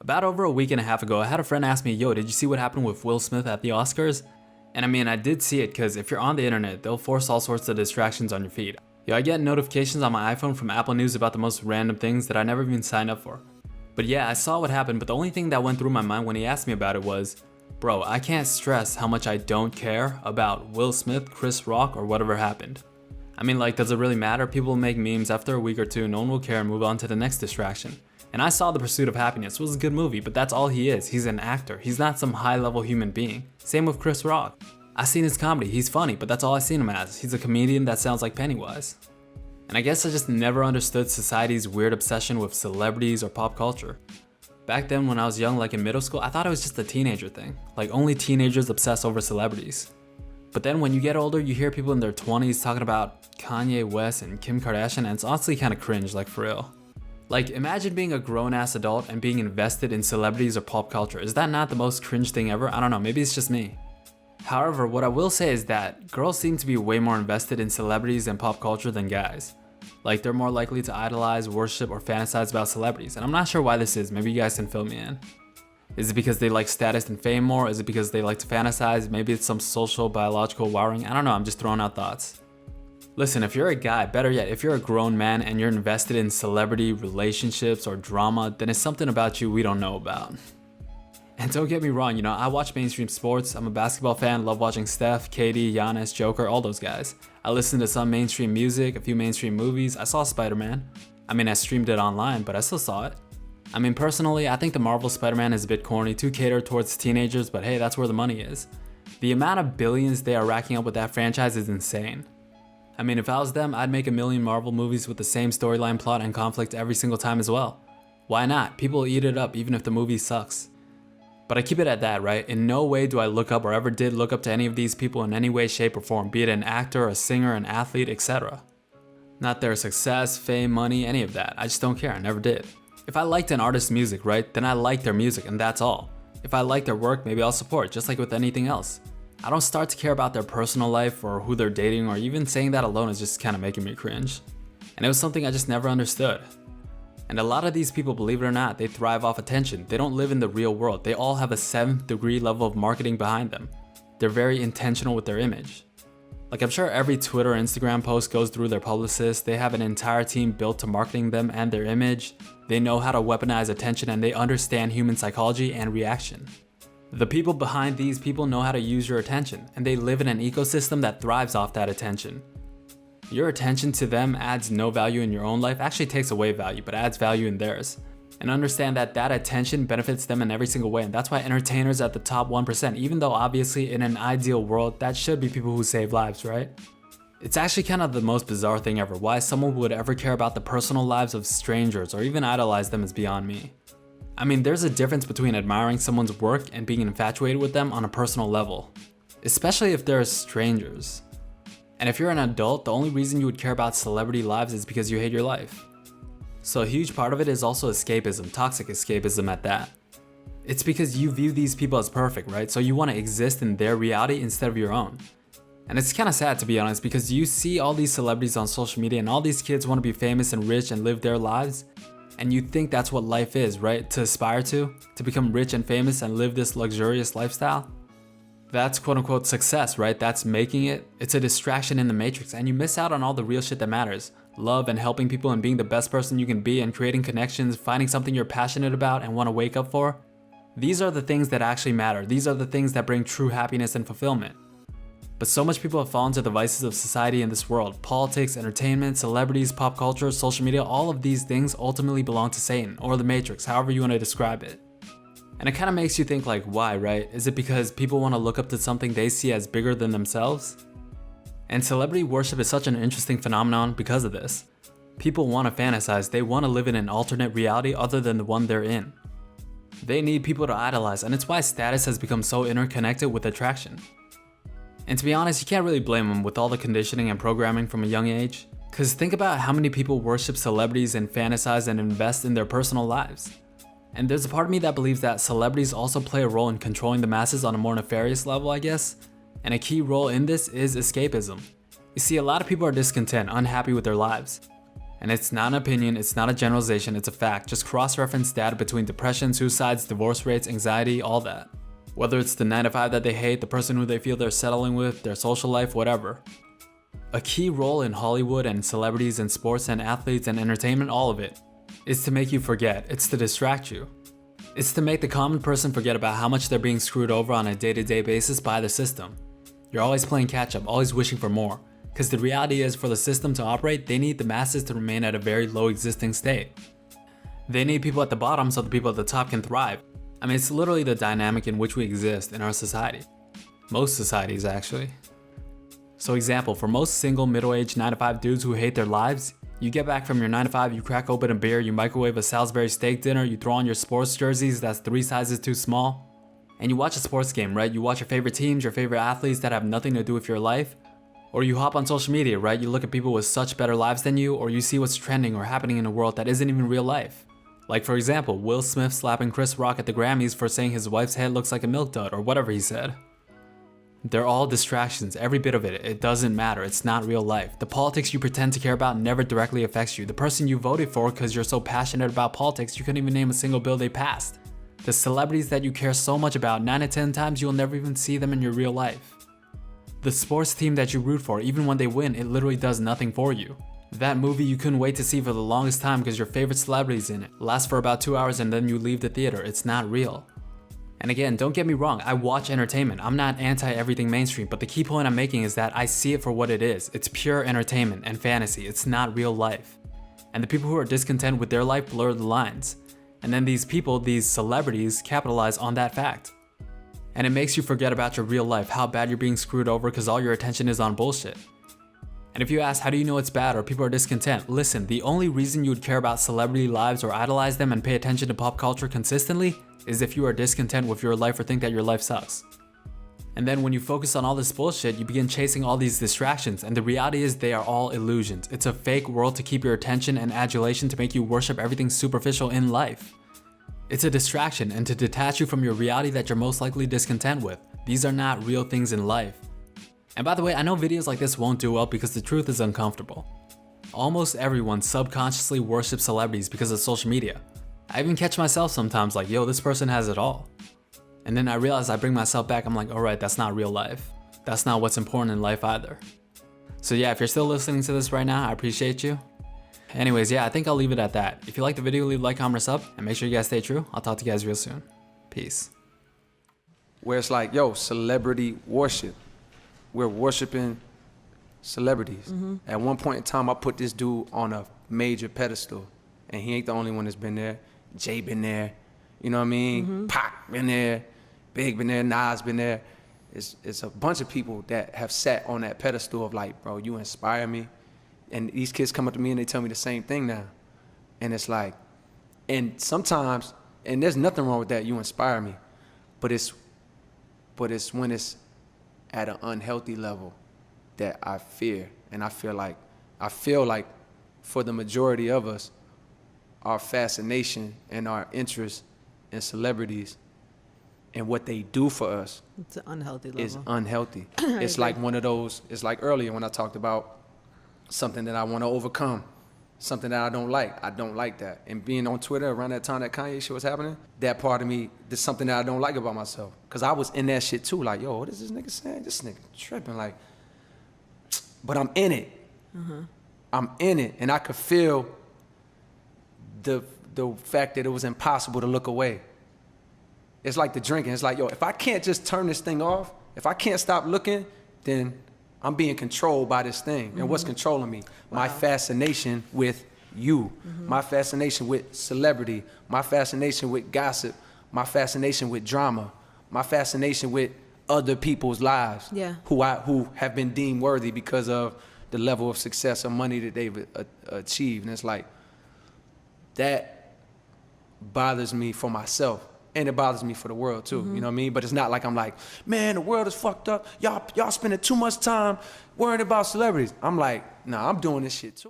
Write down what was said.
About over a week and a half ago, I had a friend ask me, yo, did you see what happened with Will Smith at the Oscars? And I mean, I did see it because if you're on the internet, they'll force all sorts of distractions on your feed. Yo, I get notifications on my iPhone from Apple News about the most random things that I never even signed up for. But yeah, I saw what happened, but the only thing that went through my mind when he asked me about it was, bro, I can't stress how much I don't care about Will Smith, Chris Rock, or whatever happened. I mean, like, does it really matter? People will make memes after a week or two, no one will care and move on to the next distraction. And I saw The Pursuit of Happiness. It was a good movie, but that's all he is. He's an actor. He's not some high-level human being. Same with Chris Rock. I seen his comedy. He's funny, but that's all I seen him as. He's a comedian that sounds like Pennywise. And I guess I just never understood society's weird obsession with celebrities or pop culture. Back then when I was young, like in middle school, I thought it was just a teenager thing. Like only teenagers obsess over celebrities. But then when you get older, you hear people in their 20s talking about Kanye West and Kim Kardashian, and it's honestly kind of cringe, like for real. Like, imagine being a grown-ass adult and being invested in celebrities or pop culture. Is that not the most cringe thing ever? I don't know, maybe it's just me. However, what I will say is that girls seem to be way more invested in celebrities and pop culture than guys. Like, they're more likely to idolize, worship, or fantasize about celebrities, and I'm not sure why this is. Maybe you guys can fill me in. Is it because they like status and fame more? Is it because they like to fantasize? Maybe it's some social, biological wiring? I don't know, I'm just throwing out thoughts. Listen, if you're a guy, better yet, if you're a grown man and you're invested in celebrity, relationships, or drama, then it's something about you we don't know about. And don't get me wrong, you know, I watch mainstream sports. I'm a basketball fan, love watching Steph, KD, Giannis, Joker, all those guys. I listen to some mainstream music, a few mainstream movies. I saw Spider-Man. I mean, I streamed it online, but I still saw it. I mean, personally, I think the Marvel Spider-Man is a bit corny, too catered towards teenagers, but hey, that's where the money is. The amount of billions they are racking up with that franchise is insane. I mean, if I was them, I'd make a million Marvel movies with the same storyline, plot, and conflict every single time as well. Why not? People will eat it up even if the movie sucks. But I keep it at that, right? In no way do I look up or ever did look up to any of these people in any way, shape, or form, be it an actor, a singer, an athlete, etc. Not their success, fame, money, any of that. I just don't care, I never did. If I liked an artist's music, right, then I like their music and that's all. If I like their work, maybe I'll support, just like with anything else. I don't start to care about their personal life or who they're dating, or even saying that alone is just kind of making me cringe. And it was something I just never understood. And a lot of these people, believe it or not, they thrive off attention. They don't live in the real world. They all have a 7th degree level of marketing behind them. They're very intentional with their image. Like, I'm sure every Twitter or Instagram post goes through their publicist. They have an entire team built to marketing them and their image. They know how to weaponize attention and they understand human psychology and reaction. The people behind these people know how to use your attention, and they live in an ecosystem that thrives off that attention. Your attention to them adds no value in your own life, actually takes away value, but adds value in theirs. And understand that that attention benefits them in every single way, and that's why entertainers are at the top 1%, even though obviously in an ideal world, that should be people who save lives, right? It's actually kind of the most bizarre thing ever. Why someone would ever care about the personal lives of strangers or even idolize them is beyond me. I mean, there's a difference between admiring someone's work and being infatuated with them on a personal level, especially if they're strangers. And if you're an adult, the only reason you would care about celebrity lives is because you hate your life. So a huge part of it is also escapism, toxic escapism at that. It's because you view these people as perfect, right? So you want to exist in their reality instead of your own. And it's kind of sad, to be honest, because you see all these celebrities on social media and all these kids want to be famous and rich and live their lives. And you think that's what life is, right? To aspire to become rich and famous and live this luxurious lifestyle. That's quote unquote success, right? That's making it. It's a distraction in the matrix, and you miss out on all the real shit that matters. Love and helping people and being the best person you can be and creating connections, finding something you're passionate about and want to wake up for. These are the things that actually matter. These are the things that bring true happiness and fulfillment. But so much people have fallen to the vices of society in this world. Politics, entertainment, celebrities, pop culture, social media, all of these things ultimately belong to Satan, or the Matrix, however you want to describe it. And it kind of makes you think like, why, right? Is it because people want to look up to something they see as bigger than themselves? And celebrity worship is such an interesting phenomenon because of this. People want to fantasize, they want to live in an alternate reality other than the one they're in. They need people to idolize, and it's why status has become so interconnected with attraction. And to be honest, you can't really blame them with all the conditioning and programming from a young age. Cause think about how many people worship celebrities and fantasize and invest in their personal lives. And there's a part of me that believes that celebrities also play a role in controlling the masses on a more nefarious level, I guess. And a key role in this is escapism. You see, a lot of people are discontent, unhappy with their lives. And it's not an opinion, it's not a generalization, it's a fact. Just cross-reference data between depression, suicides, divorce rates, anxiety, all that. Whether it's the 9-to-5 that they hate, the person who they feel they're settling with, their social life, whatever. A key role in Hollywood and celebrities and sports and athletes and entertainment, all of it, is to make you forget. It's to distract you. It's to make the common person forget about how much they're being screwed over on a day-to-day basis by the system. You're always playing catch-up, always wishing for more. Because the reality is, for the system to operate, they need the masses to remain at a very low existing state. They need people at the bottom so the people at the top can thrive. I mean, it's literally the dynamic in which we exist in our society. Most societies, actually. So example, for most single middle-aged 9-to-5 dudes who hate their lives, you get back from your 9-to-5, you crack open a beer, you microwave a Salisbury steak dinner, you throw on your sports jerseys that's 3 sizes too small, and you watch a sports game, right? You watch your favorite teams, your favorite athletes that have nothing to do with your life. Or you hop on social media, right? You look at people with such better lives than you, or you see what's trending or happening in a world that isn't even real life. Like for example, Will Smith slapping Chris Rock at the Grammys for saying his wife's head looks like a milk dud, or whatever he said. They're all distractions, every bit of it. It doesn't matter, it's not real life. The politics you pretend to care about never directly affects you. The person you voted for because you're so passionate about politics, you couldn't even name a single bill they passed. The celebrities that you care so much about, 9 to 10 times you'll never even see them in your real life. The sports team that you root for, even when they win, it literally does nothing for you. That movie you couldn't wait to see for the longest time because your favorite celebrity's in it, lasts for about 2 hours and then you leave the theater. It's not real. And again, don't get me wrong, I watch entertainment. I'm not anti everything mainstream, but the key point I'm making is that I see it for what it is. It's pure entertainment and fantasy. It's not real life. And the people who are discontent with their life blur the lines. And then these people, these celebrities, capitalize on that fact. And it makes you forget about your real life, how bad you're being screwed over because all your attention is on bullshit. And if you ask, how do you know it's bad or people are discontent? Listen, the only reason you would care about celebrity lives or idolize them and pay attention to pop culture consistently is if you are discontent with your life or think that your life sucks. And then when you focus on all this bullshit, you begin chasing all these distractions, and the reality is they are all illusions. It's a fake world to keep your attention and adulation to make you worship everything superficial in life. It's a distraction and to detach you from your reality that you're most likely discontent with. These are not real things in life. And by the way, I know videos like this won't do well because the truth is uncomfortable. Almost everyone subconsciously worships celebrities because of social media. I even catch myself sometimes like, yo, this person has it all. And then I realize I bring myself back, I'm like, alright, that's not real life. That's not what's important in life either. So yeah, if you're still listening to this right now, I appreciate you. Anyways, yeah, I think I'll leave it at that. If you like the video, leave a like, comment, or sub, and make sure you guys stay true. I'll talk to you guys real soon. Peace. Where it's like, yo, celebrity worship. We're worshiping celebrities. At one point in time, I put this dude on a major pedestal, and he ain't the only one that's been there. Jay been there, you know what I mean? Pac been there, Big been there, Nas been there. It's a bunch of people that have sat on that pedestal of like, bro, you inspire me. And these kids come up to me and they tell me the same thing now. And it's like, and sometimes, and there's nothing wrong with that, you inspire me. But it's when it's at an unhealthy level that I fear. And I feel like for the majority of us, our fascination and our interest in celebrities and what they do for us it's an unhealthy level. Is unhealthy. It's like one of those, it's like earlier when I talked about something that I want to overcome, something that I don't like. I don't like that. And being on Twitter around that time that Kanye shit was happening, that part of me, there's something that I don't like about myself. Because I was in that shit too, like, yo, what is this nigga saying? This nigga tripping, like, but I'm in it. I'm in it, and I could feel the fact that it was impossible to look away. It's like the drinking. It's like, yo, if I can't just turn this thing off, if I can't stop looking, then I'm being controlled by this thing. And what's controlling me? My fascination with you, my fascination with celebrity, my fascination with gossip, my fascination with drama, my fascination with other people's lives who have been deemed worthy because of the level of success or money that they've achieved. And it's like, that bothers me for myself. And it bothers me for the world too, you know what I mean? But it's not like I'm like, man, the world is fucked up. Y'all spending too much time worrying about celebrities. I'm like, nah, I'm doing this shit too.